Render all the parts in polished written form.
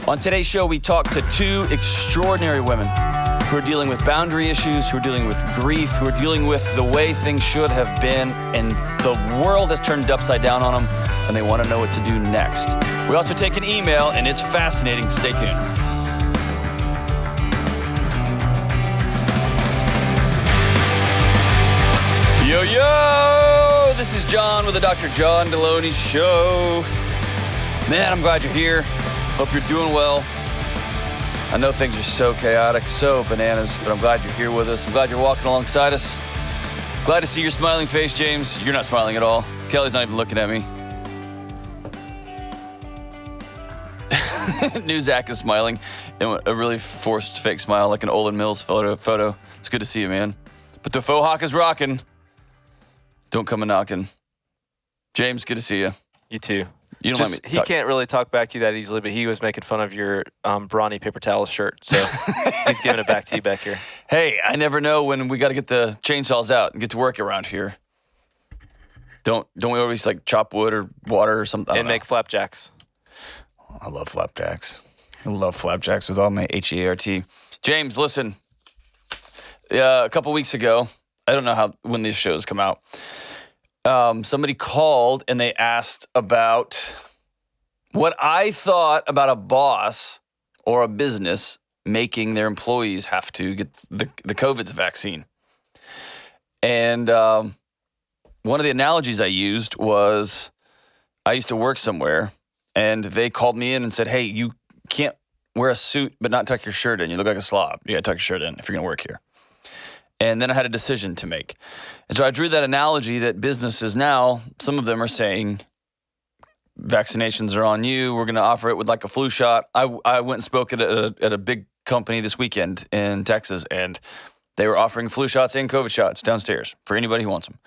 On today's show, we talk to two extraordinary women who are dealing with boundary issues, who are dealing with grief, who are dealing with the way things should have been, and the world has turned upside down on them, and they want to know what to do next. We also take an email, and it's fascinating. Stay tuned. Yo, yo! This is John with the Dr. John Delony Show. Man, I'm glad you're here. Hope you're doing well. I know things are so chaotic, so bananas, but I'm glad you're here with us. I'm glad you're walking alongside us. Glad to see your smiling face, James. You're not smiling at all. Kelly's not even looking at me. New Zach is smiling in a really forced fake smile, like an Olin Mills photo. It's good to see you, man. But the faux hawk is rocking. Don't come a knocking. James, good to see you. You too. You don't let me He can't really talk back to you that easily, but he was making fun of your brawny paper towel shirt, so he's giving it back to you back here. Hey, I never know when we got to get the chainsaws out and get to work around here. Don't we always like chop wood or water or something? And make flapjacks. I love flapjacks. I love flapjacks with all my H-E-A-R-T. James, listen. A couple weeks ago, I don't know when these shows come out. Somebody called and they asked about what I thought about a boss or a business making their employees have to get the COVID vaccine. And one of the analogies I used was I used to work somewhere and they called me in and said, hey, you can't wear a suit but not tuck your shirt in. You look like a slob. You got to tuck your shirt in if you're going to work here. And then I had a decision to make. And so I drew that analogy that businesses now, some of them are saying, vaccinations are on you. We're going to offer it with like a flu shot. I went and spoke at a big company this weekend in Texas, and they were offering flu shots and COVID shots downstairs for anybody who wants them.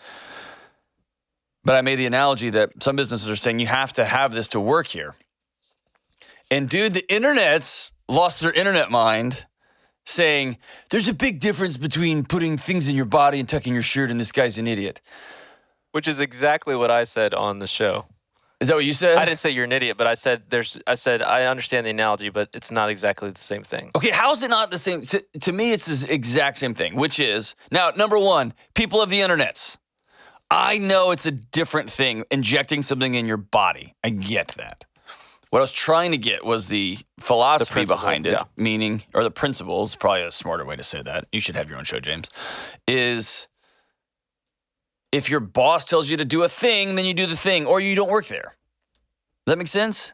But I made the analogy that some businesses are saying you have to have this to work here. And dude, the internet's lost their internet mind, saying, there's a big difference between putting things in your body and tucking your shirt, and this guy's an idiot. Which is exactly what I said on the show. Is that what you said? I didn't say you're an idiot, but I said I understand the analogy, but it's not exactly the same thing. Okay, how is it not the same? To me, it's the exact same thing, which is, now, number one, people of the internets. I know it's a different thing, injecting something in your body. I get that. What I was trying to get was the philosophy behind it, meaning, or the principles, probably a smarter way to say that. You should have your own show, James, is if your boss tells you to do a thing, then you do the thing, or you don't work there. Does that make sense?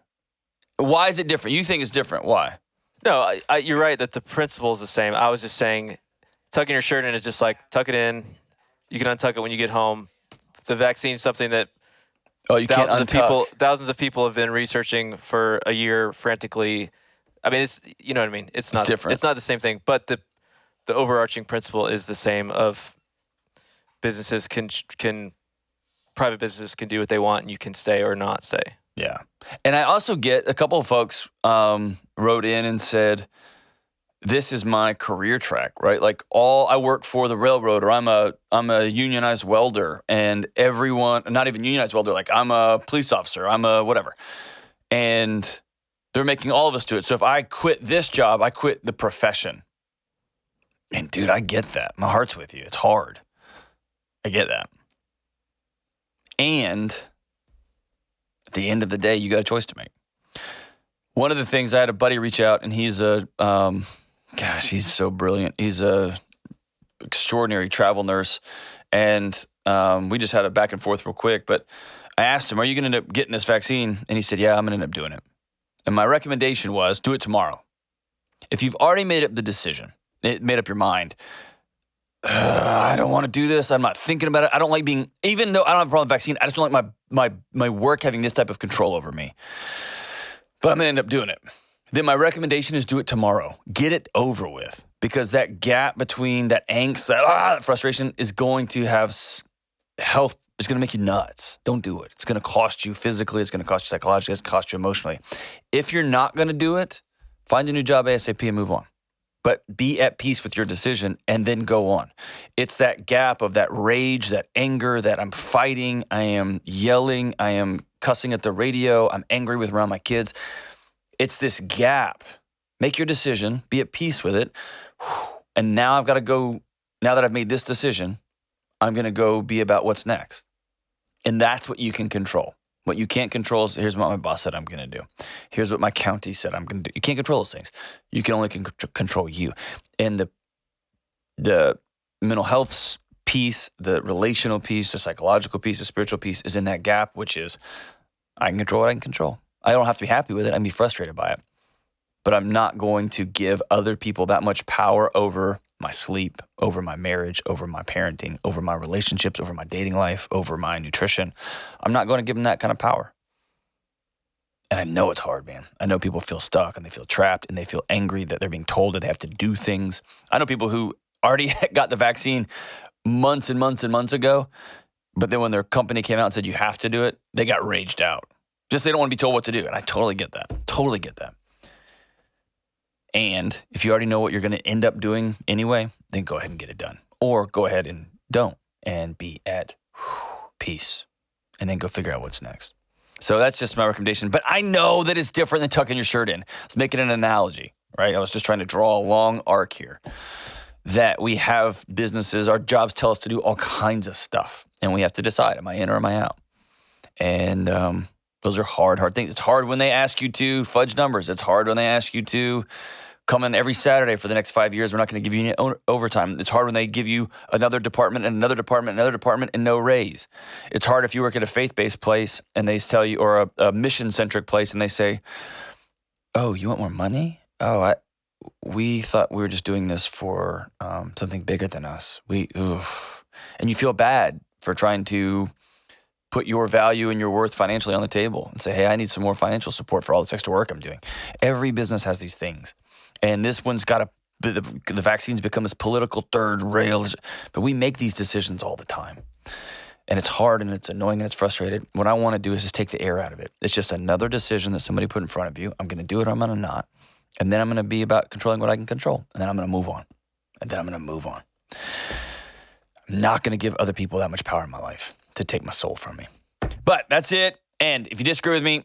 Why is it different? You think it's different. Why? No, you're right that the principle is the same. I was just saying tucking your shirt in is just like tuck it in. You can untuck it when you get home. The vaccine is something that thousands of people have been researching for a year frantically. I mean, it's, you know what I mean? It's not different. It's not the same thing, but the overarching principle is the same of businesses private businesses can do what they want and you can stay or not stay. Yeah. And I also get a couple of folks wrote in and said, this is my career track, right? Like I work for the railroad, or I'm a unionized welder, and everyone, not even unionized welder, like I'm a police officer, I'm a whatever. And they're making all of us do it. So if I quit this job, I quit the profession. And dude, I get that. My heart's with you. It's hard. I get that. And at the end of the day, you got a choice to make. One of the things, I had a buddy reach out, and he's he's so brilliant. He's a extraordinary travel nurse. And we just had a back and forth real quick. But I asked him, are you going to end up getting this vaccine? And he said, yeah, I'm going to end up doing it. And my recommendation was, do it tomorrow. If you've already made up the decision, made up your mind, I don't want to do this. I'm not thinking about it. I don't like being, even though I don't have a problem with vaccine, I just don't like my work having this type of control over me. But I'm going to end up doing it. Then my recommendation is do it tomorrow. Get it over with. Because that gap between that angst, that frustration is going to have health, it's going to make you nuts. Don't do it. It's going to cost you physically. It's going to cost you psychologically. It's going to cost you emotionally. If you're not going to do it, find a new job ASAP and move on. But be at peace with your decision and then go on. It's that gap of that rage, that anger, that I'm fighting, I am yelling, I am cussing at the radio, I'm angry with around my kids. It's this gap. Make your decision, be at peace with it. And now I've got to go, now that I've made this decision, I'm going to go be about what's next. And that's what you can control. What you can't control is, here's what my boss said I'm going to do. Here's what my county said I'm going to do. You can't control those things. You can only control you. And the mental health piece, the relational piece, the psychological piece, the spiritual piece is in that gap, which is I can control what I can control. I don't have to be happy with it. I can be frustrated by it. But I'm not going to give other people that much power over my sleep, over my marriage, over my parenting, over my relationships, over my dating life, over my nutrition. I'm not going to give them that kind of power. And I know it's hard, man. I know people feel stuck and they feel trapped and they feel angry that they're being told that they have to do things. I know people who already got the vaccine months and months and months ago, but then when their company came out and said you have to do it, they got raged out. Just they don't want to be told what to do. And I totally get that. Totally get that. And if you already know what you're going to end up doing anyway, then go ahead and get it done. Or go ahead and don't and be at peace. And then go figure out what's next. So that's just my recommendation. But I know that it's different than tucking your shirt in. Let's make it an analogy, right? I was just trying to draw a long arc here. That we have businesses, our jobs tell us to do all kinds of stuff. And we have to decide, am I in or am I out? And those are hard things. It's hard when they ask you to fudge numbers. It's hard when they ask you to come in every Saturday for the next 5 years. We're not going to give you any overtime. It's hard when they give you another department and another department and another department and no raise. It's hard if you work at a faith-based place and they tell you, or a mission-centric place, and they say, oh, you want more money? Oh, we thought we were just doing this for something bigger than us. And you feel bad for trying to put your value and your worth financially on the table and say, hey, I need some more financial support for all this extra work I'm doing. Every business has these things. And this one's got the vaccines become this political third rail. But we make these decisions all the time. And it's hard and it's annoying and it's frustrating. What I want to do is just take the air out of it. It's just another decision that somebody put in front of you. I'm going to do it or I'm going to not. And then I'm going to be about controlling what I can control. And then I'm going to move on. And then I'm going to move on. I'm not going to give other people that much power in my life to take my soul from me. But that's it. And if you disagree with me,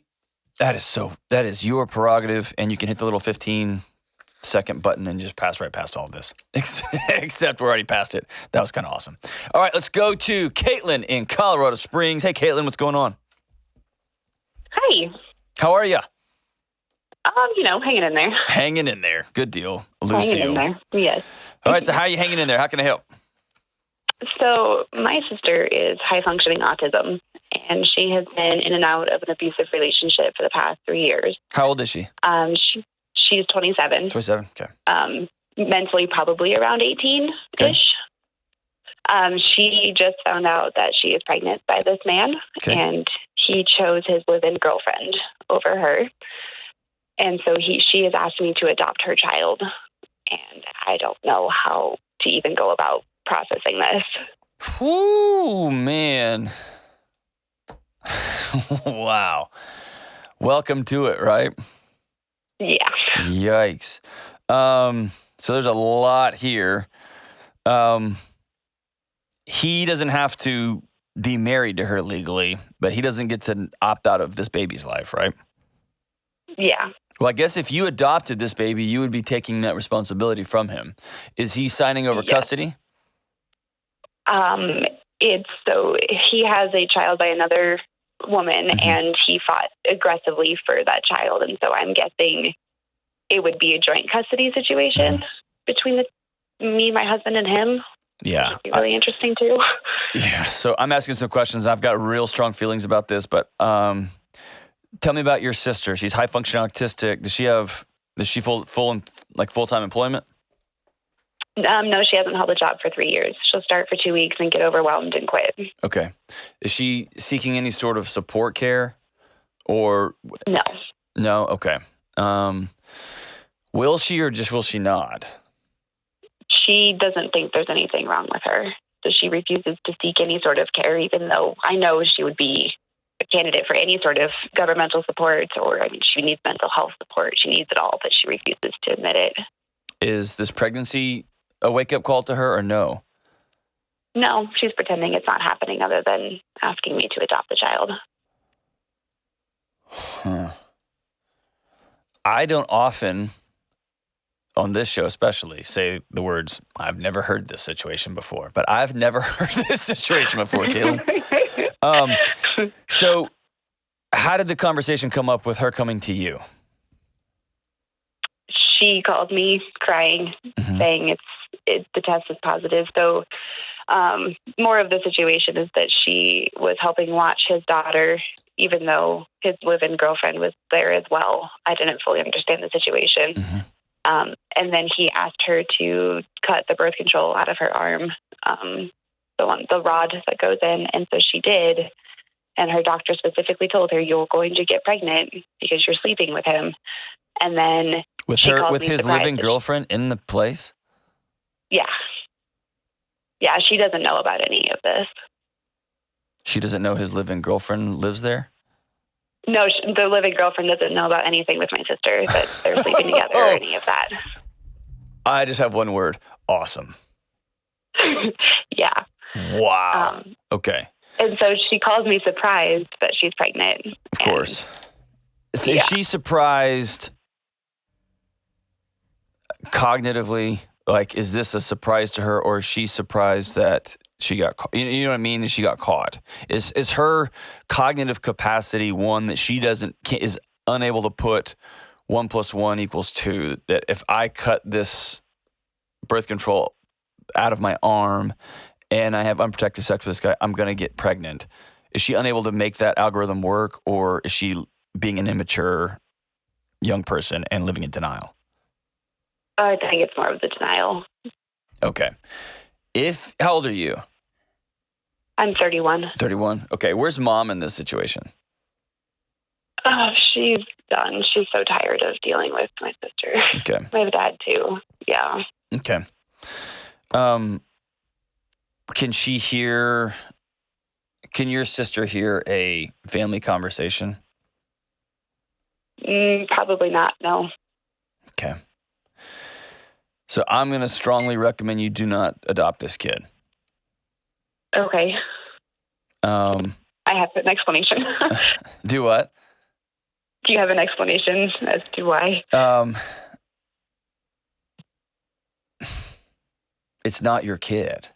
that is your prerogative. And you can hit the little 15-second button and just pass right past all of this. Except we're already past it. That was kind of awesome. All right, let's go to Caitlin in Colorado Springs. Hey, Caitlin, what's going on? Hi. How are you? Hanging in there. Hanging in there. Good deal. Lucille. Hanging in there. Yes. All right, so how are you hanging in there? How can I help? So my sister is high-functioning autism, and she has been in and out of an abusive relationship for the past 3 years. How old is she? She's 27. 27, okay. Mentally probably around 18-ish. Okay. She just found out that she is pregnant by this man, and he chose his live-in girlfriend over her. And so she has asked me to adopt her child, and I don't know how to even go about processing this. Ooh, man. Wow. Welcome to it, right? Yeah. Yikes. So there's a lot here. He doesn't have to be married to her legally, but he doesn't get to opt out of this baby's life, right? Yeah. Well, I guess if you adopted this baby, you would be taking that responsibility from him. Is he signing over custody? He has a child by another woman, and he fought aggressively for that child, and so I'm guessing it would be a joint custody situation between me, my husband, and him. Yeah. It'd be really interesting too. Yeah. So I'm asking some questions. I've got real strong feelings about this, but tell me about your sister. She's high functioning autistic. Does she full-time employment? No, she hasn't held a job for 3 years. She'll start for 2 weeks and get overwhelmed and quit. Okay. Is she seeking any sort of support care or? No. No. Okay. Will she or just will she not? She doesn't think there's anything wrong with her. So she refuses to seek any sort of care, even though I know she would be a candidate for any sort of governmental support, or she needs mental health support. She needs it all, but she refuses to admit it. Is this pregnancy a wake-up call to her or no? No, she's pretending it's not happening other than asking me to adopt the child. Huh. I don't often, on this show especially, say the words, I've never heard this situation before. But I've never heard this situation before, Caitlin. So how did the conversation come up with her coming to you? She called me crying, saying the test is positive. So more of the situation is that she was helping watch his daughter, even though his live-in girlfriend was there as well. I didn't fully understand the situation. And then he asked her to cut the birth control out of her arm, the rod that goes in. And so she did. And her doctor specifically told her, you're going to get pregnant because you're sleeping with him. And then with his living girlfriend in the place? Yeah. Yeah, she doesn't know about any of this. She doesn't know his living girlfriend lives there? No, the living girlfriend doesn't know about anything with my sister, that they're sleeping together or any of that. I just have one word. Awesome. Yeah. Wow. Okay. And so she calls me surprised that she's pregnant. Of course. So is she surprised cognitively? Like, is this a surprise to her, or is she surprised that she got caught? You know what I mean? That she got caught. Is her cognitive capacity one that she is unable to put 1 + 1 = 2? That if I cut this birth control out of my arm and I have unprotected sex with this guy, I'm going to get pregnant. Is she unable to make that algorithm work, or is she being an immature young person and living in denial? I think it's more of the denial. Okay. How old are you? I'm 31. 31. Okay. Where's mom in this situation? Oh, she's done. She's so tired of dealing with my sister. Okay. My dad too. Yeah. Okay. Can your sister hear a family conversation? Probably not, no. Okay. So I'm going to strongly recommend you do not adopt this kid. Okay. I have an explanation. Do what? Do you have an explanation as to why? It's not your kid.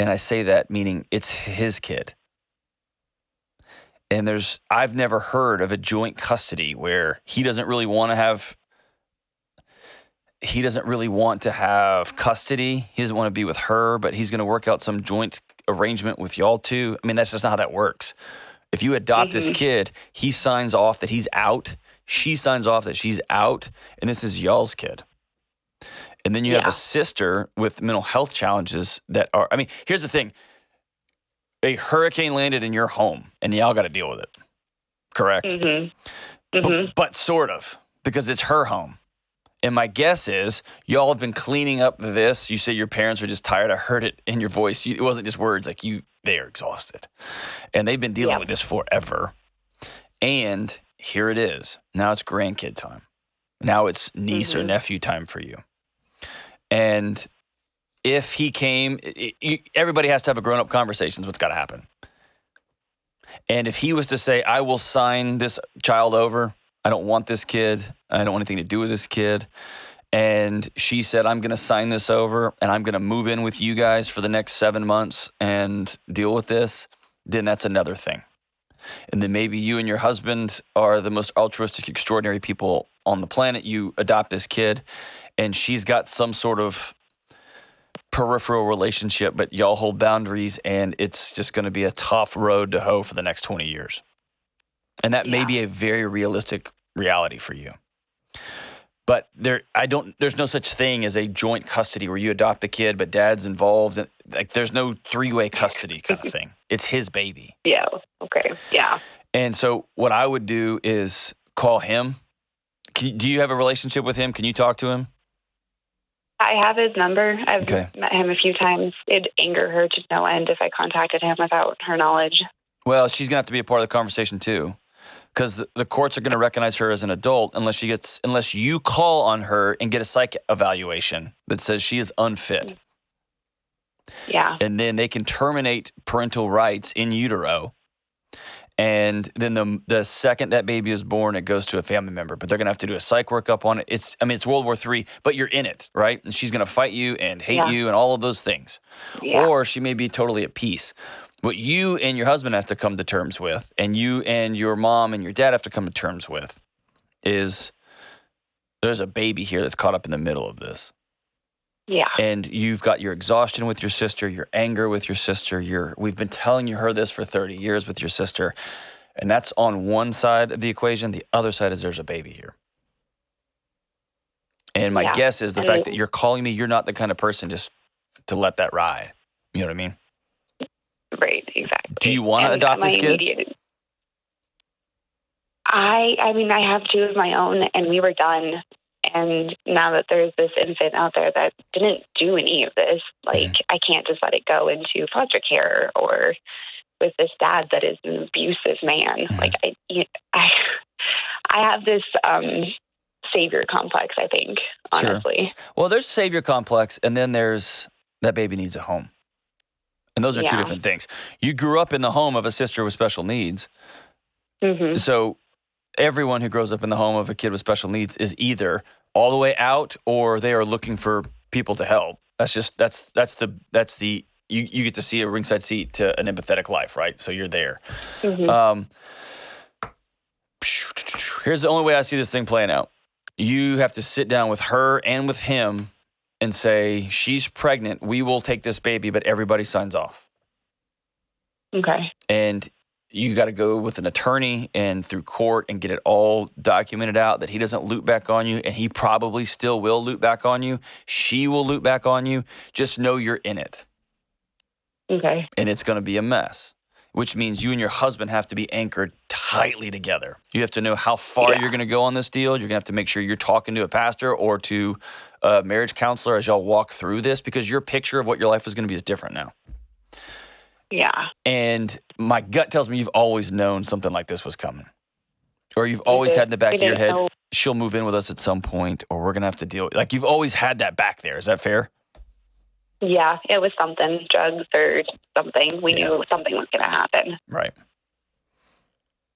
And I say that meaning it's his kid. And I've never heard of a joint custody where he doesn't really want to have custody. He doesn't want to be with her, but he's going to work out some joint arrangement with y'all two. I mean, that's just not how that works. If you adopt this kid, he signs off that he's out. She signs off that she's out. And this is y'all's kid. And then you have a sister with mental health challenges here's the thing. A hurricane landed in your home and y'all got to deal with it. Correct? But sort of, because it's her home. And my guess is y'all have been cleaning up this. You say your parents are just tired. I heard it in your voice. It wasn't just words. Like they are exhausted. And they've been dealing with this forever. And here it is. Now it's grandkid time. Now it's niece or nephew time for you. And if he came, everybody has to have a grown-up conversation. What's got to happen. And if he was to say, I will sign this child over. I don't want this kid. I don't want anything to do with this kid. And she said, I'm going to sign this over and I'm going to move in with you guys for the next 7 months and deal with this. Then that's another thing. And then maybe you and your husband are the most altruistic, extraordinary people on the planet. You adopt this kid and she's got some sort of peripheral relationship, but y'all hold boundaries and it's just going to be a tough road to hoe for the next 20 years. And that may be a very realistic reality for you. But there's no such thing as a joint custody where you adopt a kid, but dad's involved. And like, there's no three-way custody kind of thing. It's his baby. Yeah. Okay. Yeah. And so what I would do is call him. Do you have a relationship with him? Can you talk to him? I have his number. I've met him a few times. It'd anger her to no end if I contacted him without her knowledge. Well, she's going to have to be a part of the conversation too. Because the courts are going to recognize her as an adult unless you call on her and get a psych evaluation that says she is unfit. Yeah. And then they can terminate parental rights in utero. And then the second that baby is born, it goes to a family member. But they're going to have to do a psych workup on it. It's World War III, but you're in it, right? And she's going to fight you and hate you and all of those things. Yeah. Or she may be totally at peace. What you and your husband have to come to terms with, and you and your mom and your dad have to come to terms with, is there's a baby here that's caught up in the middle of this. Yeah. And you've got your exhaustion with your sister, your anger with your sister. We've been telling her this for 30 years with your sister. And that's on one side of the equation. The other side is there's a baby here. And my guess is the fact that you're calling me, you're not the kind of person just to let that ride. You know what I mean? Right, exactly. Do you want to adopt this kid? I have 2 of my own, and we were done. And now that there's this infant out there that didn't do any of this, like, I can't just let it go into foster care or with this dad that is an abusive man. Like, I have this savior complex, I think, honestly. Sure. Well, there's savior complex, and then there's that baby needs a home. And those are 2 different things. You grew up in the home of a sister with special needs. Mm-hmm. So everyone who grows up in the home of a kid with special needs is either all the way out or they are looking for people to help. That's the you get to see a ringside seat to an empathetic life, right? So you're there. Mm-hmm. Here's the only way I see this thing playing out. You have to sit down with her and with him and say, she's pregnant. We will take this baby, but everybody signs off. Okay. And you got to go with an attorney and through court and get it all documented out that he doesn't loop back on you, and he probably still will loop back on you. She will loop back on you. Just know you're in it. Okay. And it's going to be a mess, which means you and your husband have to be anchored tightly together. You have to know how far you're going to go on this deal. You're going to have to make sure you're talking to a pastor or to a marriage counselor as y'all walk through this, because your picture of what your life is going to be is different now. Yeah. And my gut tells me you've always known something like this was coming. Or you've always had in the back of your head, she'll move in with us at some point, or we're going to have to deal. Like, you've always had that back there. Is that fair? Yeah, it was something, drugs or something. We knew something was going to happen. Right.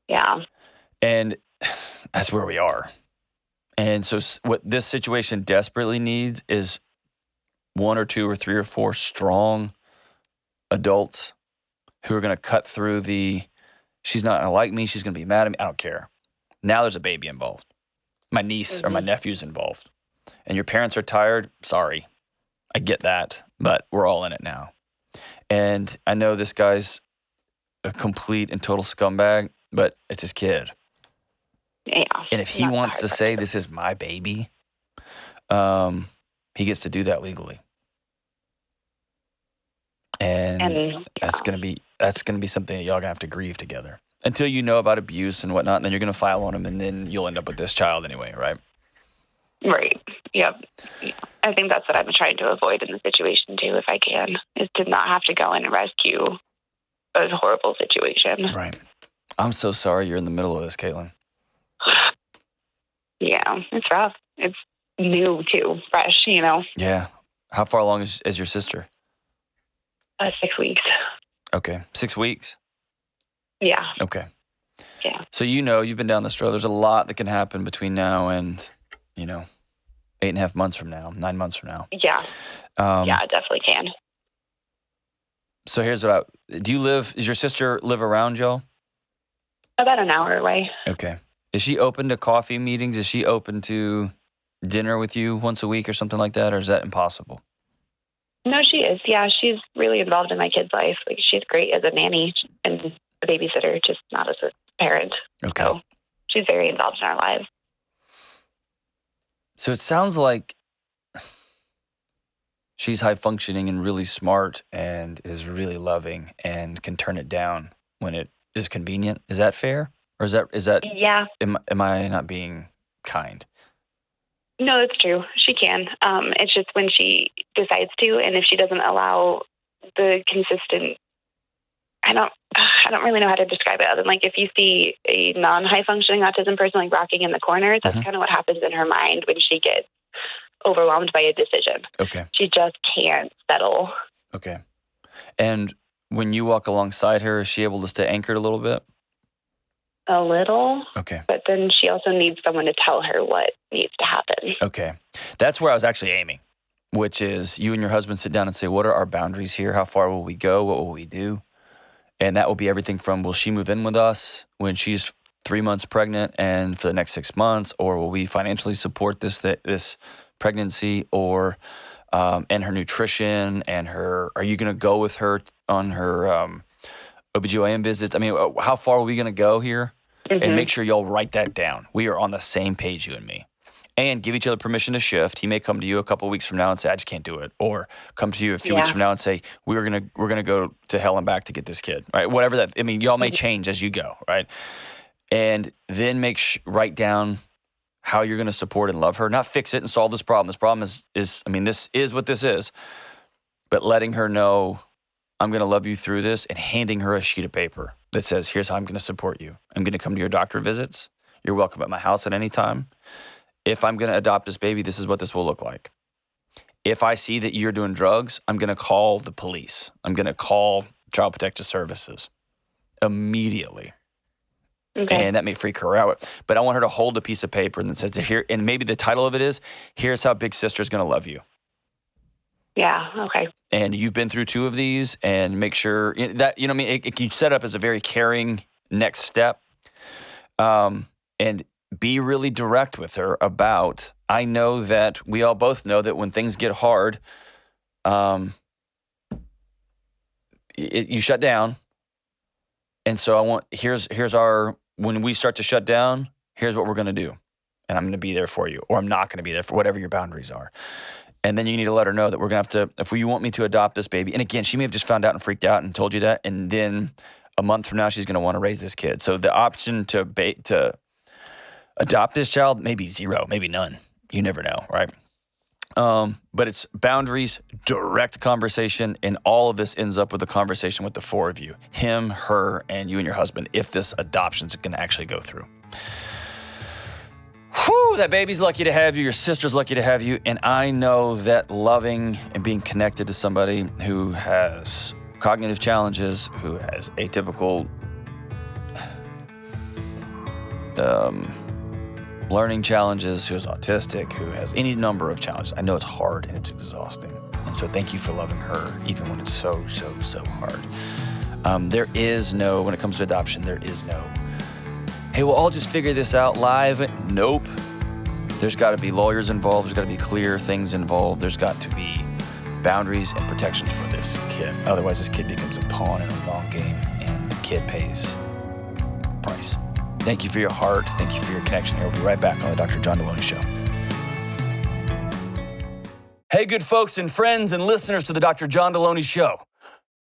Yeah. And that's where we are. And so what this situation desperately needs is 1 or 2 or 3 or 4 strong adults who are going to cut through she's not going to like me, she's going to be mad at me, I don't care. Now there's a baby involved. My niece or my nephew's involved. And your parents are tired, sorry. I get that, but we're all in it now. And I know this guy's a complete and total scumbag, but it's his kid. Yeah. And if he wants to say, this is my baby, he gets to do that legally. And that's gonna be something that y'all gonna have to grieve together until you know about abuse and whatnot. And then you're gonna file on him, and then you'll end up with this child anyway, right? Right. Yep. Yeah. I think that's what I'm trying to avoid in the situation too, if I can, is to not have to go in and rescue a horrible situation. Right. I'm so sorry you're in the middle of this, Caitlin. Yeah, it's rough. It's new too, fresh, Yeah. How far along is your sister? 6 weeks. Okay. 6 weeks? Yeah. Okay. Yeah. So you've been down this road. There's a lot that can happen between now and, 8.5 months from now, 9 months from now. Yeah. Yeah, it definitely can. So here's does your sister live around y'all? About an hour away. Okay. Is she open to coffee meetings? Is she open to dinner with you once a week or something like that? Or is that impossible? No, she is. Yeah, she's really involved in my kid's life. Like, she's great as a nanny and a babysitter, just not as a parent. Okay. So she's very involved in our lives. So it sounds like she's high functioning and really smart and is really loving and can turn it down when it is convenient. Is that fair? Or is that Yeah. Am I not being kind? No, that's true. She can. It's just when she decides to, and if she doesn't allow the consistent, I don't really know how to describe it other than, like, if you see a non-high functioning autism person like rocking in the corner, that's kind of what happens in her mind when she gets overwhelmed by a decision. Okay. She just can't settle. Okay. And when you walk alongside her, is she able to stay anchored a little bit? a little. Okay. But then she also needs someone to tell her what needs to happen. Okay. That's where I was actually aiming, which is you and your husband sit down and say, what are our boundaries here? How far will we go? What will we do? And that will be everything from, will she move in with us when she's 3 months pregnant and for the next 6 months, or will we financially support this pregnancy, or and her nutrition and her, are you going to go with her on her OBGYN visits? I mean, how far are we going to go here? Mm-hmm. And make sure y'all write that down. We are on the same page, you and me. And give each other permission to shift. He may come to you a couple of weeks from now and say, I just can't do it. Or come to you a few weeks from now and say, we're gonna go to hell and back to get this kid, right? Whatever that, I mean, y'all may change as you go, right? And then write down how you're gonna support and love her. Not fix it and solve this problem. This problem is I mean, this is what this is. But letting her know, I'm gonna love you through this, and handing her a sheet of paper that says, here's how I'm gonna support you. I'm gonna come to your doctor visits. You're welcome at my house at any time. If I'm going to adopt this baby, this is what this will look like. If I see that you're doing drugs, I'm going to call the police. I'm going to call Child Protective Services immediately. Okay. And that may freak her out. But I want her to hold a piece of paper that says, here, and maybe the title of it is, here's how Big Sister's going to love you. Yeah, okay. And you've been through 2 of these, and make sure that, you know what I mean, it can set up as a very caring next step. And be really direct with her about, I know that we all both know that when things get hard, you shut down. And so here's our, when we start to shut down, here's what we're going to do. And I'm going to be there for you, or I'm not going to be there for whatever your boundaries are. And then you need to let her know that we're going to have to, if you want me to adopt this baby. And again, she may have just found out and freaked out and told you that. And then a month from now, she's going to want to raise this kid. So the option to adopt this child, maybe 0, maybe none. You never know, right? But it's boundaries, direct conversation, and all of this ends up with a conversation with the 4 of you, him, her, and you and your husband, if this adoption's going to actually go through. Whew, that baby's lucky to have you. Your sister's lucky to have you. And I know that loving and being connected to somebody who has cognitive challenges, who has atypical learning challenges, who is autistic, who has any number of challenges. I know it's hard and it's exhausting. And so thank you for loving her, even when it's so, so, so hard. There is no, when it comes to adoption, there is no, hey, we'll all just figure this out live. Nope. There's got to be lawyers involved. There's got to be clear things involved. There's got to be boundaries and protections for this kid. Otherwise, this kid becomes a pawn in a long game, and the kid pays price. Thank you for your heart. Thank you for your connection here. We'll be right back on the Dr. John Delony Show. Hey, good folks and friends and listeners to the Dr. John Delony Show.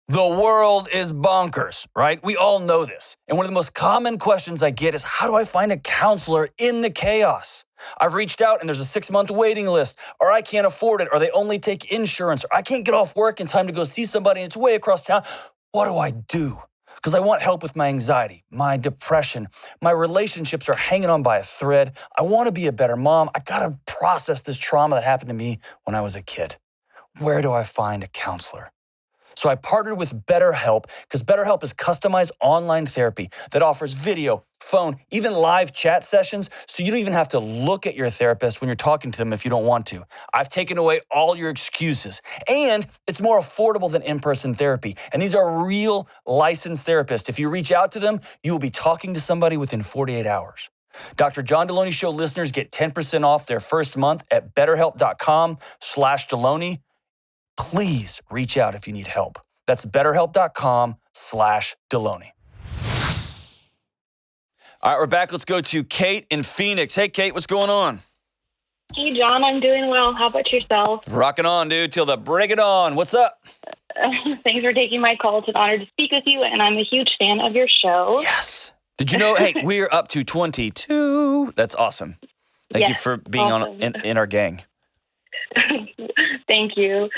The world is bonkers, right? We all know this. And one of the most common questions I get is, how do I find a counselor in the chaos? I've reached out and there's a 6-month waiting list, or I can't afford it, or they only take insurance, or I can't get off work in time to go see somebody and it's way across town. What do I do? Because I want help with my anxiety, my depression. My relationships are hanging on by a thread. I want to be a better mom. I got to process this trauma that happened to me when I was a kid. Where do I find a counselor? So I partnered with BetterHelp, because BetterHelp is customized online therapy that offers video, phone, even live chat sessions, so you don't even have to look at your therapist when you're talking to them if you don't want to. I've taken away all your excuses, and it's more affordable than in-person therapy. And these are real licensed therapists. If you reach out to them, you will be talking to somebody within 48 hours. Dr. John Delony Show listeners get 10% off their first month at betterhelp.com/Delony. Please reach out if you need help. That's betterhelp.com/Delony. All right, we're back. Let's go to Kate in Phoenix. Hey, Kate, what's going on? Hey, John, I'm doing well. How about yourself? Rocking on, dude, till the bring it on. What's up? Thanks for taking my call. It's an honor to speak with you, and I'm a huge fan of your show. Yes. Did you know, hey, we're up to 22. That's awesome. Thank you for being on in our gang. Thank you.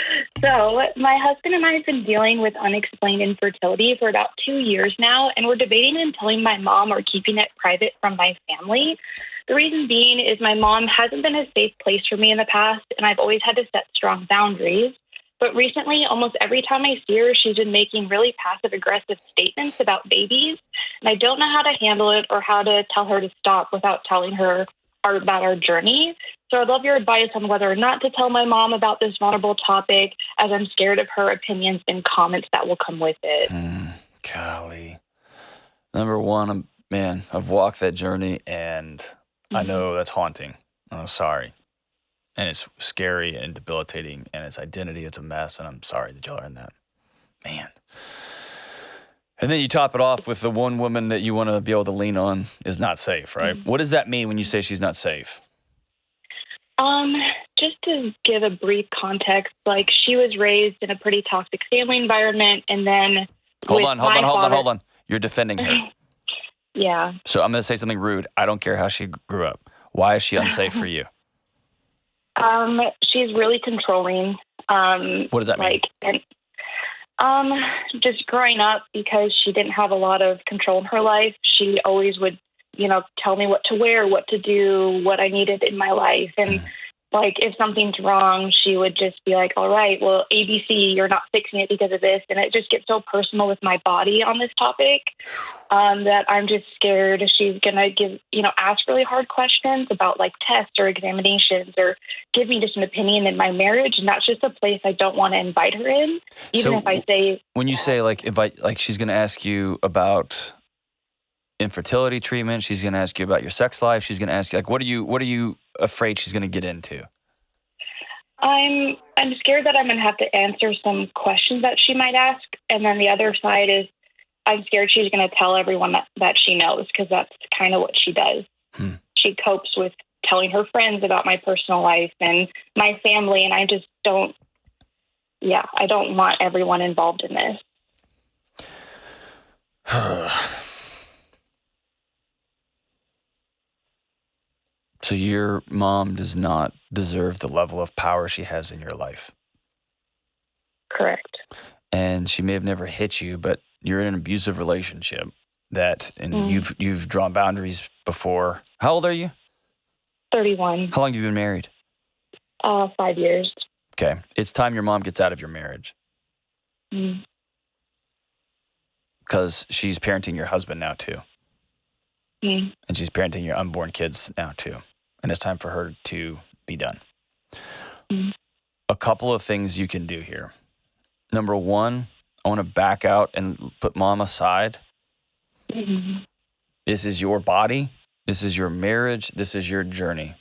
So my husband and I have been dealing with unexplained infertility for about 2 years now, and we're debating on telling my mom or keeping it private from my family. The reason being is my mom hasn't been a safe place for me in the past, and I've always had to set strong boundaries. But recently, almost every time I see her, she's been making really passive-aggressive statements about babies. And I don't know how to handle it or how to tell her to stop without telling her about our journey. So I'd love your advice on whether or not to tell my mom about this vulnerable topic, as I'm scared of her opinions and comments that will come with it. Golly. Number one, man, I've walked that journey, and I know that's haunting. I'm sorry. And it's scary and debilitating, and its identity, it's a mess, and I'm sorry that y'all are in that. Man. And then you top it off with the one woman that you want to be able to lean on is not safe, right? What does that mean when you say she's not safe? Just to give a brief context, like she was raised in a pretty toxic family environment, and then Hold on. You're defending her. Yeah. So I'm going to say something rude. I don't care how she grew up. Why is she unsafe for you? She's really controlling. What does that mean? Just growing up, because she didn't have a lot of control in her life, she always would, tell me what to wear, what to do, what I needed in my life. And like, if something's wrong, she would just be like, all right, well, ABC, you're not fixing it because of this. And it just gets so personal with my body on this topic, that I'm just scared she's going to ask really hard questions about like tests or examinations, or give me just an opinion in my marriage. And that's just a place I don't want to invite her in. Even if I say, when you say like, she's going to ask you about infertility treatment, she's going to ask you about your sex life. She's going to ask you, like, what are you afraid she's going to get into? I'm scared that I'm going to have to answer some questions that she might ask. And then the other side is I'm scared she's going to tell everyone that she knows, because that's kind of what she does. She copes with telling her friends about my personal life and my family. And I just don't want everyone involved in this. So your mom does not deserve the level of power she has in your life. Correct. And she may have never hit you, but you're in an abusive relationship you've drawn boundaries before. How old are you? 31. How long have you been married? 5 years. Okay. It's time your mom gets out of your marriage. Because she's parenting your husband now too. And she's parenting your unborn kids now too. And it's time for her to be done. A couple of things you can do here. Number one, I want to back out and put mom aside. This is your body. This is your marriage. This is your journey.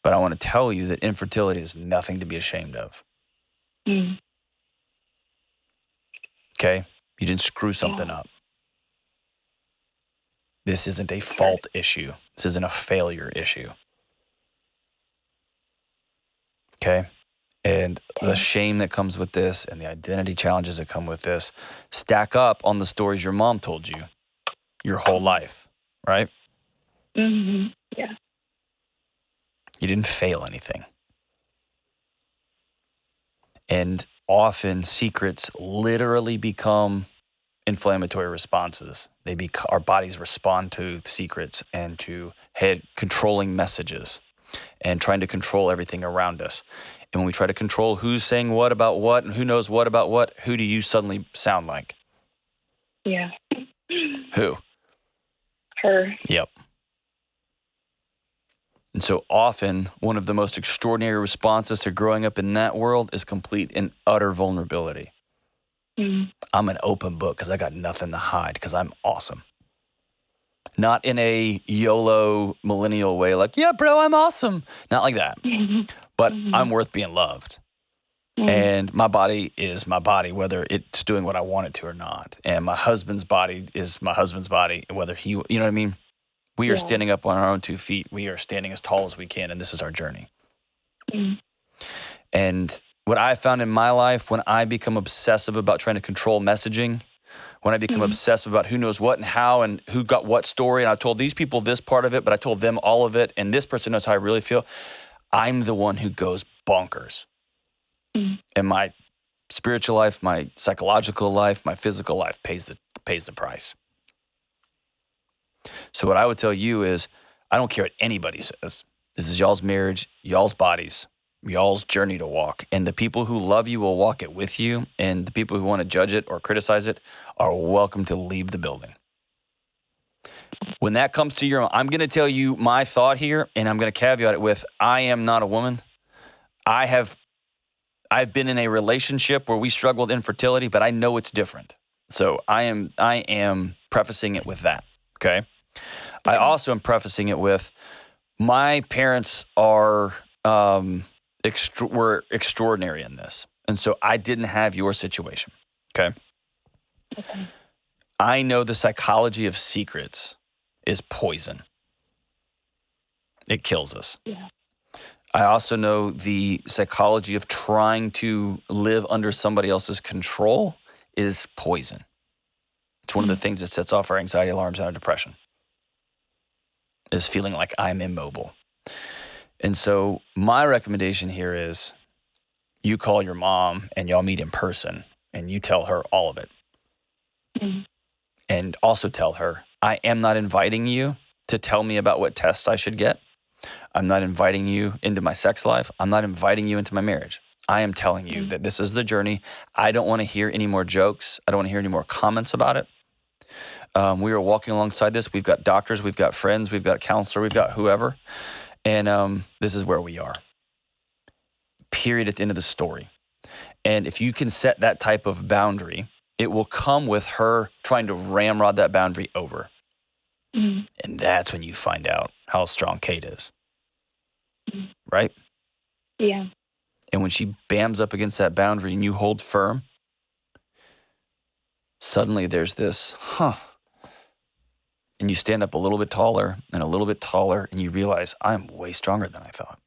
But I want to tell you that infertility is nothing to be ashamed of. Okay? You didn't screw something up. This isn't a fault issue. This isn't a failure issue. Okay? And the shame that comes with this and the identity challenges that come with this stack up on the stories your mom told you your whole life, right? Yeah. You didn't fail anything. And often secrets literally become inflammatory responses. Our bodies respond to secrets and to controlling messages and trying to control everything around us. And when we try to control who's saying what about what and who knows what about what, who do you suddenly sound like? Yeah. Who? Her. Yep. And so often, one of the most extraordinary responses to growing up in that world is complete and utter vulnerability. I'm an open book because I got nothing to hide because I'm awesome. Not in a YOLO millennial way, like, yeah, bro, I'm awesome. Not like that. But I'm worth being loved. And my body is my body, whether it's doing what I want it to or not. And my husband's body is my husband's body, whether he, you know what I mean? We are standing up on our own 2 feet. We are standing as tall as we can, and this is our journey. And what I found in my life, when I become obsessive about trying to control messaging, when I become obsessive about who knows what and how and who got what story, and I told these people this part of it, but I told them all of it, and this person knows how I really feel, I'm the one who goes bonkers. And my spiritual life, my psychological life, my physical life pays the price. So what I would tell you is, I don't care what anybody says. This is y'all's marriage, y'all's bodies. y'all's journey to walk. And the people who love you will walk it with you. And the people who want to judge it or criticize it are welcome to leave the building. When that comes to your, I'm going to tell you my thought here, and I'm going to caveat it with, I am not a woman. I've been in a relationship where we struggled with infertility, but I know it's different. So I am prefacing it with that. Okay. I also am prefacing it with, my parents were extraordinary in this. And so I didn't have your situation. Okay. I know the psychology of secrets is poison. It kills us. Yeah. I also know the psychology of trying to live under somebody else's control is poison. It's one of the things that sets off our anxiety alarms and our depression, is feeling like I'm immobile. And so my recommendation here is you call your mom and y'all meet in person and you tell her all of it. Mm-hmm. And also tell her, I am not inviting you to tell me about what tests I should get. I'm not inviting you into my sex life. I'm not inviting you into my marriage. I am telling you that this is the journey. I don't want to hear any more jokes. I don't want to hear any more comments about it. We are walking alongside this. We've got doctors, we've got friends, we've got a counselor, we've got whoever. And this is where we are. Period, at the end of the story. And if you can set that type of boundary, it will come with her trying to ramrod that boundary over. Mm-hmm. And that's when you find out how strong Kate is. Right? Yeah. And when she bams up against that boundary and you hold firm, suddenly there's this, and you stand up a little bit taller and a little bit taller, and you realize, I'm way stronger than I thought.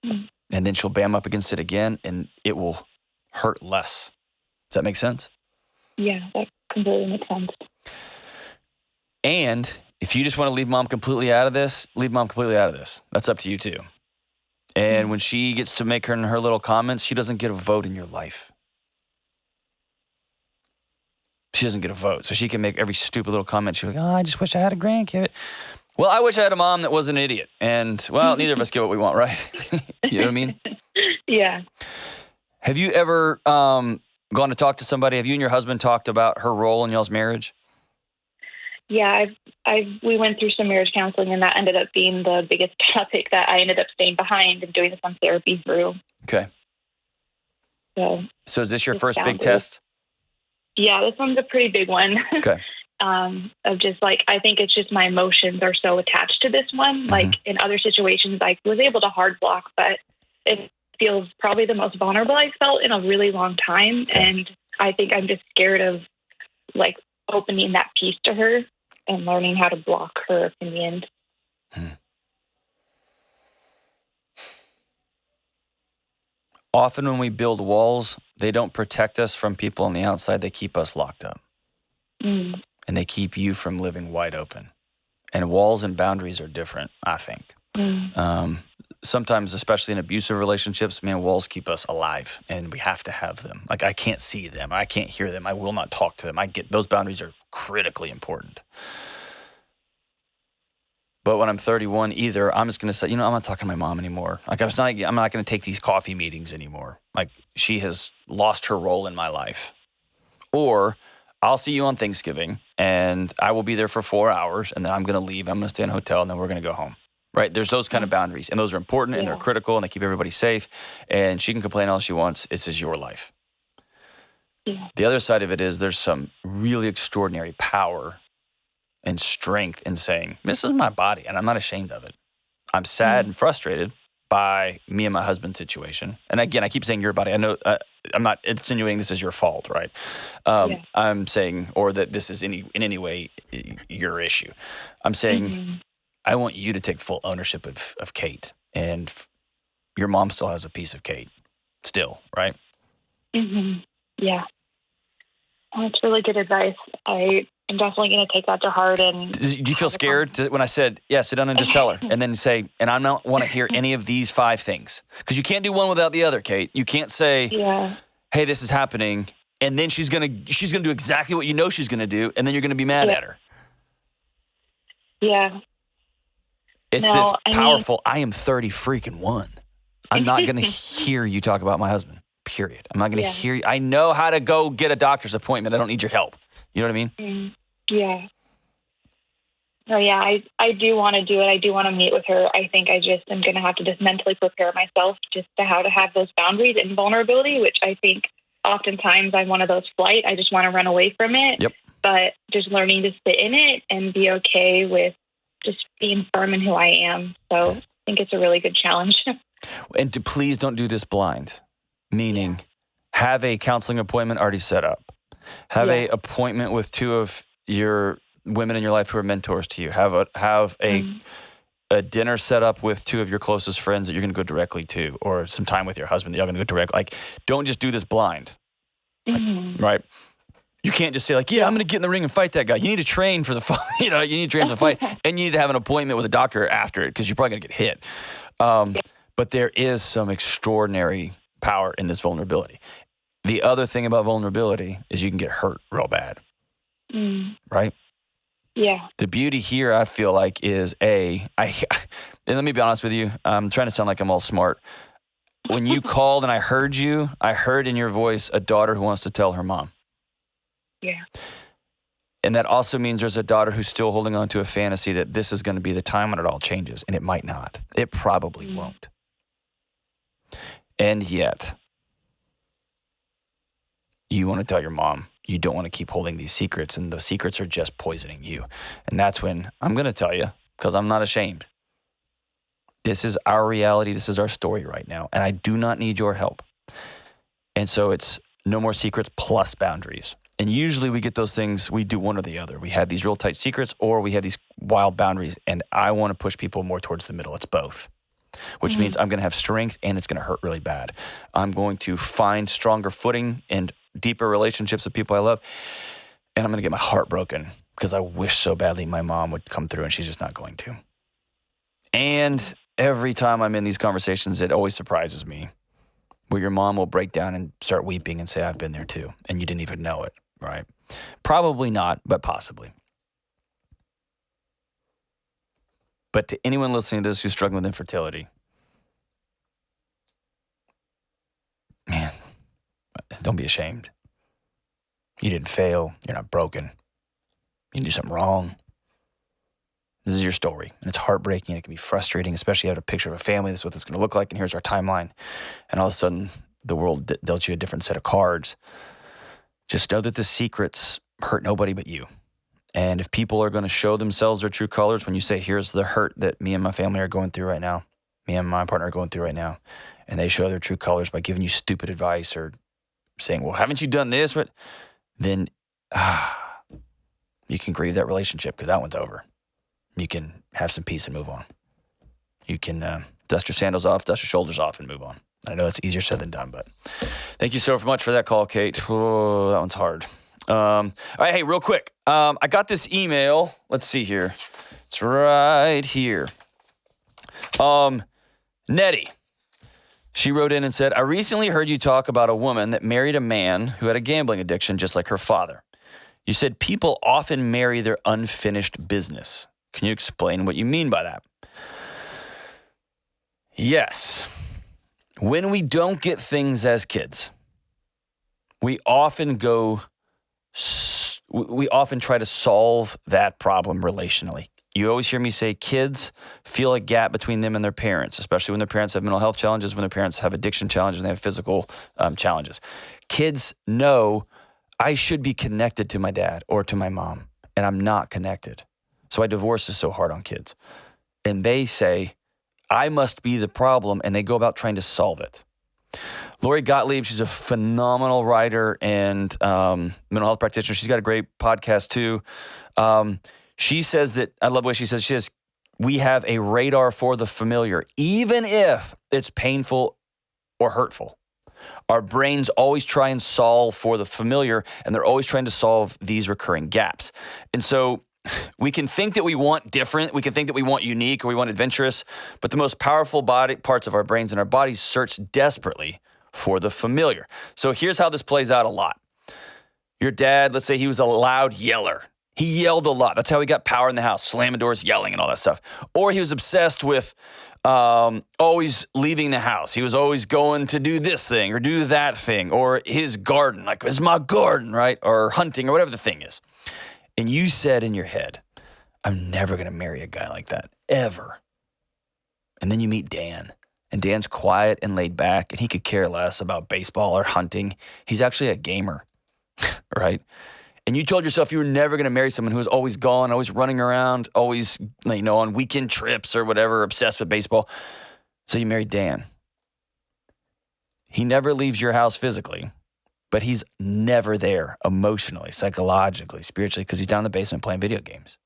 Mm. And then she'll bam up against it again, and it will hurt less. Does that make sense? Yeah, that completely makes sense. And if you just want to leave mom completely out of this, leave mom completely out of this. That's up to you too. And when she gets to make her little comments, she doesn't get a vote in your life. She doesn't get a vote. So she can make every stupid little comment. She's like, I just wish I had a grandkid. Well, I wish I had a mom that wasn't an idiot. And, well, neither of us get what we want, right? You know what I mean? Yeah. Have you ever gone to talk to somebody? Have you and your husband talked about her role in y'all's marriage? Yeah, we went through some marriage counseling, and that ended up being the biggest topic that I ended up staying behind and doing some therapy through. Okay. So is this your first big test? Yeah, this one's a pretty big one. Okay. Of just like, I think it's just my emotions are so attached to this one. Mm-hmm. Like in other situations, I was able to hard block, but it feels probably the most vulnerable I've felt in a really long time. Okay. And I think I'm just scared of like opening that piece to her and learning how to block her opinion. Often when we build walls, they don't protect us from people on the outside. They keep us locked up. And they keep you from living wide open. And walls and boundaries are different, I think. Sometimes, especially in abusive relationships, man, walls keep us alive, and we have to have them. Like, I can't see them. I can't hear them. I will not talk to them. Those boundaries are critically important. But when I'm 31, either I'm just going to say, I'm not talking to my mom anymore. Like, I'm not going to take these coffee meetings anymore. Like, she has lost her role in my life. Or I'll see you on Thanksgiving, and I will be there for 4 hours, and then I'm going to leave. I'm going to stay in a hotel, and then we're going to go home. Right? There's those kind of boundaries, and those are important, and they're critical, and they keep everybody safe. And she can complain all she wants. It's just your life. Yeah. The other side of it is there's some really extraordinary power and strength in saying, this is my body, and I'm not ashamed of it. I'm sad and frustrated by me and my husband's situation. And again, I keep saying your body. I know I'm not insinuating this is your fault, right? I'm saying, or that this is in any way your issue. I'm saying, I want you to take full ownership of Kate, and your mom still has a piece of Kate, still, right? Yeah. Well, that's really good advice. I am definitely going to take that to heart. And do you feel scared when I said, sit down and just tell her, and then say, and I don't want to hear any of these 5 things, because you can't do one without the other, Kate. You can't say, hey, this is happening, and then she's gonna do exactly what you know she's gonna do, and then you're gonna be mad at her. Yeah. It's this powerful, I am 30 freaking 1. I'm not going to hear you talk about my husband, period. I'm not going to Yeah. hear you. I know how to go get a doctor's appointment. I don't need your help. You know what I mean? Yeah. No, yeah, I do want to do it. I do want to meet with her. I think I just am going to have to just mentally prepare myself just to how to have those boundaries and vulnerability, which I think oftentimes I'm one of those flight. I just want to run away from it. Yep. But just learning to sit in it and be okay with just being firm in who I am. So I think it's a really good challenge. And please don't do this blind, meaning have a counseling appointment already set up. Have a appointment with two of your women in your life who are mentors to you. Have a dinner set up with two of your closest friends that you're going to go directly to, or some time with your husband that you're going to go direct. Like, don't just do this blind, right? You can't just say like, yeah, I'm going to get in the ring and fight that guy. You need to train for the fight. You need to train for the fight, and you need to have an appointment with a doctor after it because you're probably going to get hit. But there is some extraordinary power in this vulnerability. The other thing about vulnerability is you can get hurt real bad, right? Yeah. The beauty here, I feel like, is and let me be honest with you. I'm trying to sound like I'm all smart. When you called and I heard you, I heard in your voice a daughter who wants to tell her mom. Yeah. And that also means there's a daughter who's still holding on to a fantasy that this is going to be the time when it all changes. And it might not. It probably won't. And yet, you want to tell your mom. You don't want to keep holding these secrets, and the secrets are just poisoning you. And that's when I'm going to tell you, because I'm not ashamed. This is our reality. This is our story right now. And I do not need your help. And so it's no more secrets plus boundaries. And usually we get those things, we do one or the other. We have these real tight secrets or we have these wild boundaries. And I want to push people more towards the middle. It's both, which means I'm going to have strength and it's going to hurt really bad. I'm going to find stronger footing and deeper relationships with people I love. And I'm going to get my heart broken because I wish so badly my mom would come through and she's just not going to. And every time I'm in these conversations, it always surprises me where your mom will break down and start weeping and say, I've been there too. And you didn't even know it, right? Probably not, but possibly. But to anyone listening to this who's struggling with infertility, man, don't be ashamed. You didn't fail. You're not broken. You didn't do something wrong. This is your story, and it's heartbreaking. It can be frustrating, especially out of a picture of a family. This is what it's going to look like, and here's our timeline. And all of a sudden, the world dealt you a different set of cards. Just know that the secrets hurt nobody but you. And if people are going to show themselves their true colors, when you say, here's the hurt that me and my family are going through right now, me and my partner are going through right now, and they show their true colors by giving you stupid advice or saying, well, haven't you done this? Then you can grieve that relationship because that one's over. You can have some peace and move on. You can dust your sandals off, dust your shoulders off, and move on. I know that's easier said than done, but thank you so much for that call, Kate. Oh, that one's hard. All right, hey, real quick. I got this email. Let's see here. It's right here. Nettie. She wrote in and said, I recently heard you talk about a woman that married a man who had a gambling addiction just like her father. You said people often marry their unfinished business. Can you explain what you mean by that? Yes. When we don't get things as kids, we often try to solve that problem relationally. You always hear me say kids feel a gap between them and their parents, especially when their parents have mental health challenges, when their parents have addiction challenges, and they have physical challenges. Kids know I should be connected to my dad or to my mom, and I'm not connected. So why divorce is so hard on kids. And they say, I must be the problem, and they go about trying to solve it. Lori Gottlieb, she's a phenomenal writer and mental health practitioner. She's got a great podcast too. She says that, I love what she says, we have a radar for the familiar, even if it's painful or hurtful. Our brains always try and solve for the familiar, and they're always trying to solve these recurring gaps. And so we can think that we want different, we can think that we want unique or we want adventurous, but the most powerful parts of our brains and our bodies search desperately for the familiar. So here's how this plays out a lot. Your dad, let's say he was a loud yeller. He yelled a lot. That's how he got power in the house, slamming doors, yelling and all that stuff. Or he was obsessed with always leaving the house. He was always going to do this thing or do that thing, or his garden, like, it's my garden, right? Or hunting or whatever the thing is. And you said in your head, I'm never going to marry a guy like that, ever. And then you meet Dan, and Dan's quiet and laid back, and he could care less about baseball or hunting. He's actually a gamer, right? And you told yourself you were never going to marry someone who was always gone, always running around, always, on weekend trips or whatever, obsessed with baseball. So you married Dan. He never leaves your house physically, but he's never there emotionally, psychologically, spiritually, because he's down in the basement playing video games.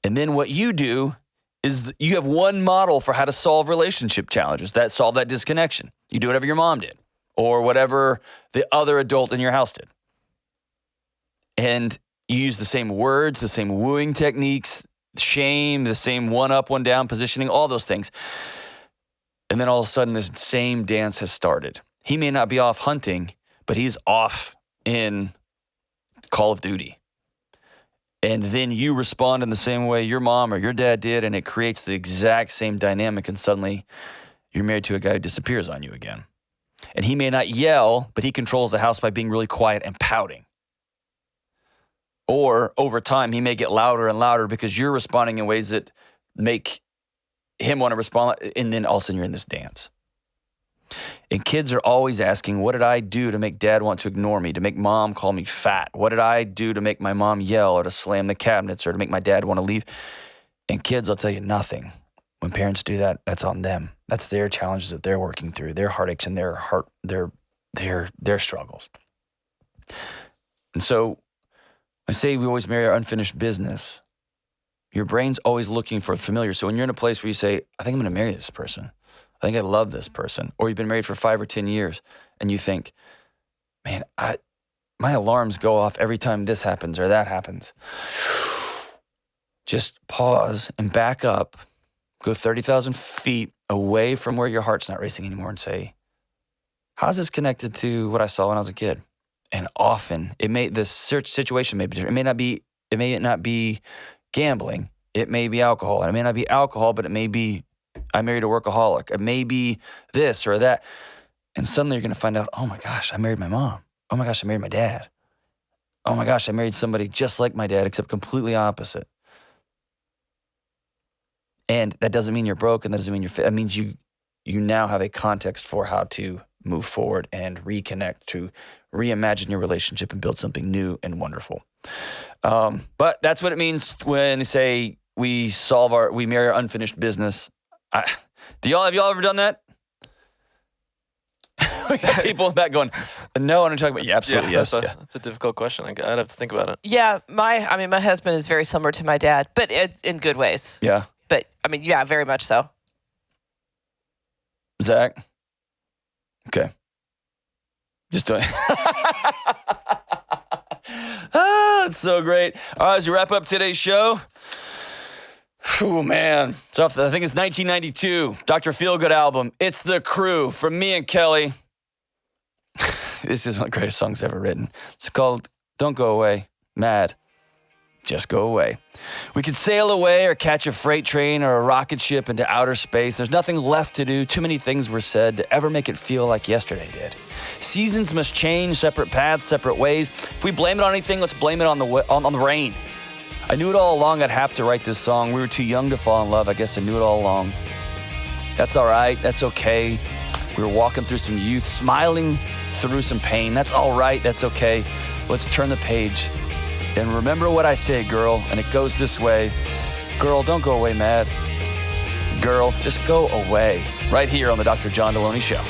And then what you do is you have one model for how to solve relationship challenges, solve that disconnection. You do whatever your mom did or whatever the other adult in your house did. And you use the same words, the same wooing techniques, shame, the same one up, one down positioning, all those things. And then all of a sudden this same dance has started. He may not be off hunting, but he's off in Call of Duty. And then you respond in the same way your mom or your dad did, and it creates the exact same dynamic, and suddenly you're married to a guy who disappears on you again. And he may not yell, but he controls the house by being really quiet and pouting. Or over time, he may get louder and louder because you're responding in ways that make him want to respond, and then all of a sudden you're in this dance. And kids are always asking, what did I do to make dad want to ignore me, to make mom call me fat? What did I do to make my mom yell or to slam the cabinets or to make my dad want to leave? And kids, I'll tell you, nothing. When parents do that, that's on them. That's their challenges that they're working through, their heartaches and their struggles. And so I say we always marry our unfinished business. Your brain's always looking for a familiar. So when you're in a place where you say, I think I'm going to marry this person. I think I love this person. Or you've been married for 5 or 10 years and you think, man, my alarms go off every time this happens or that happens. Just pause and back up, go 30,000 feet away from where your heart's not racing anymore and say, how's this connected to what I saw when I was a kid? And often the situation may be different. It may not be gambling. It may be alcohol. And it may not be alcohol, but it may be I married a workaholic. It may be this or that. And suddenly you're going to find out, oh my gosh, I married my mom. Oh my gosh, I married my dad. Oh my gosh, I married somebody just like my dad, except completely opposite. And that doesn't mean you're broken. That doesn't mean you're fit. That means you now have a context for how to move forward and reconnect, to reimagine your relationship and build something new and wonderful. But that's what it means when they say we marry our unfinished business. Have y'all ever done that? We got people in the back going, no, I'm talking about, yeah, absolutely, yes. That's a difficult question. I'd have to think about it. Yeah, my husband is very similar to my dad, but in good ways. Yeah. But, yeah, very much so. Zach? Okay. Just doing it's so great. All right, as we wrap up today's show, oh man, I think it's 1992, Dr. Feelgood album, It's the Crew, from me and Kelly. This is one of the greatest songs ever written. It's called Don't Go Away, Mad, Just Go Away. We could sail away or catch a freight train or a rocket ship into outer space. There's nothing left to do. Too many things were said to ever make it feel like yesterday did. Seasons must change, separate paths, separate ways. If we blame it on anything, let's blame it on the rain. I knew it all along I'd have to write this song. We were too young to fall in love. I guess I knew it all along. That's all right. That's okay. We were walking through some youth, smiling through some pain. That's all right. That's okay. Let's turn the page. And remember what I say, girl. And it goes this way. Girl, don't go away mad. Girl, just go away. Right here on the Dr. John Delony Show.